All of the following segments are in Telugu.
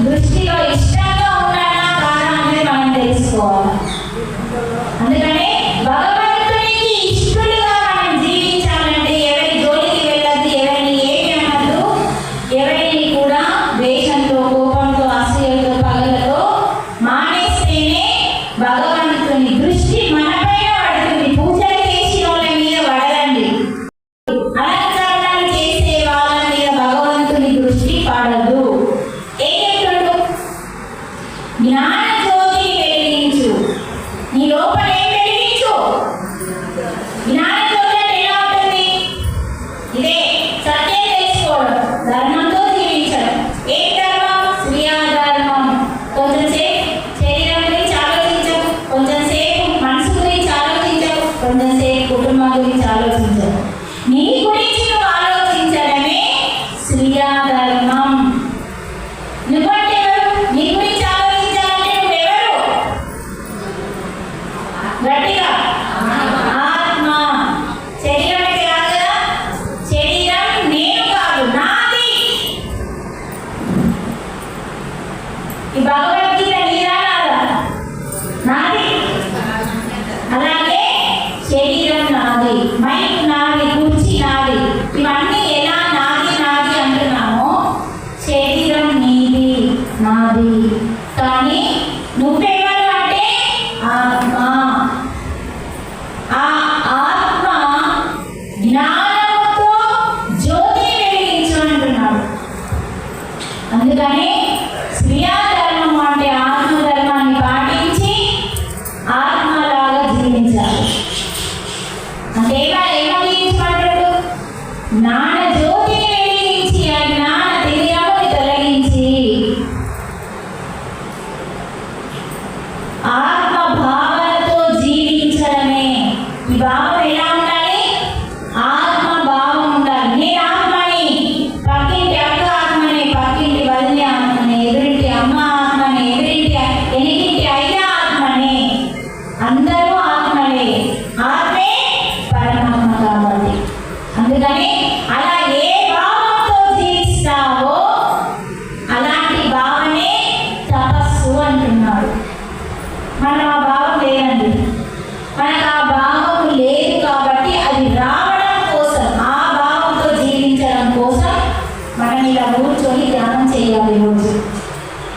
దృష్టిలో ఇష్టంగా ఉన్నాడా కాదా అనేది మనం తెలుసుకోవాలి. అందుకనే భగవంతునికి ఇష్టలుగా మనం జీవించాలంటే ఎవరి జోలికి వెళ్ళద్దు, ఎవరిని ఏమి అనద్దు, ఎవరిని కూడా ద్వేషంతో, కోపంతో, అసూయతో, పగలతో మానేస్తేనే భగవంతుని దృష్టి మనపైన పడుతుంది. పూజలు చేసిన వాళ్ళ మీద పడదండి, అలంకరణలు చేసే వాళ్ళ మీద భగవంతుని దృష్టి పడదు. ఏం చెప్తాడు? జ్ఞాన జ్యోతిని వెలిగించు, నీ లోపల ఏం వెలిగించు? జ్ఞాన జ్యోతి అంటే ఎలా ఉంటుంది? ఇదే సత్యం తెలుసుకోవడం, ధర్మంతో జీవించడం. ఏ ధర్మం? స్వీయ ధర్మం. కొంచెంసేపు శరీరం గురించి ఆలోచించవు, కొంచెంసేపు మనసు గురించి ఆలోచించవు, కొంచెంసేపు కుటుంబం గురించి ఆలోచించవు. నీ గురించి నువ్వు ఆలోచించడమే స్వీయ ధర్మం. నువ్వంటే ఎవరు? నీ గురించి ఆలోచించాలంటే నువ్వెవరు? గట్టిగా ఆత్మ. శరీరం అంటే కాదు కదా, శరీరం నేను కాదు, నాది. ఈ భగవద్గీత నీదా నాదా? నాది. అలాగే శరీరం నాది, మైక్ నాది, కుర్చీ నాది. ఇవన్నీ ఎలా నాది నాది అంటున్నామో శరీరం నీది, నాది. కానీ నువ్వెవరు అంటే ఆత్మ. ఆ ఆత్మ జ్ఞానంతో జ్యోతిని వెలిగించు అంటున్నాడు. అందుకని స్వీయ ధర్మం అంటే ఆత్మధర్మాన్ని పాటించి ఆత్మలాగా జీవించాలి. అంటే ఏమలిగించమంటాడు? జ్ఞాన జ్యోతిని వెలిగించి ఆ జ్ఞాన తిరియాలని తొలగించి ఆత్మ భావనతో జీవించడమే. ఈ భావం ఎలా ఉండాలి? ఆత్మ భావం ఉండాలి. నేను ఆత్మని, పక్కింటి అక్క ఆత్మని, పక్కింటి వదిలి ఆత్మని, ఎదురింటి అమ్మ ఆత్మని, ఎదురింటి ఎనికింటి అయ్య ఆత్మని, అందరూ ఆత్మలే. ఆత్మే పరమాత్మ కాబట్టి. అందుకని అలా ఏ భావంతో జీవిస్తావో అలాంటి భావనే తపస్సు అంటున్నాడు. మనం ఆ భావం లేదండి, మనకు ఆ భావం లేదు కాబట్టి అది రావడం కోసం, ఆ భావంతో జీవించడం కోసం మనం ఇలా కూర్చొని ధ్యానం చేయాలి రోజు.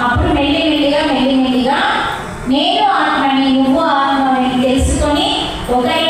అప్పుడు మెల్లిమెల్లిగా నేను ఆత్మని, నువ్వు ఆత్మని తెలుసుకొని ఒకరి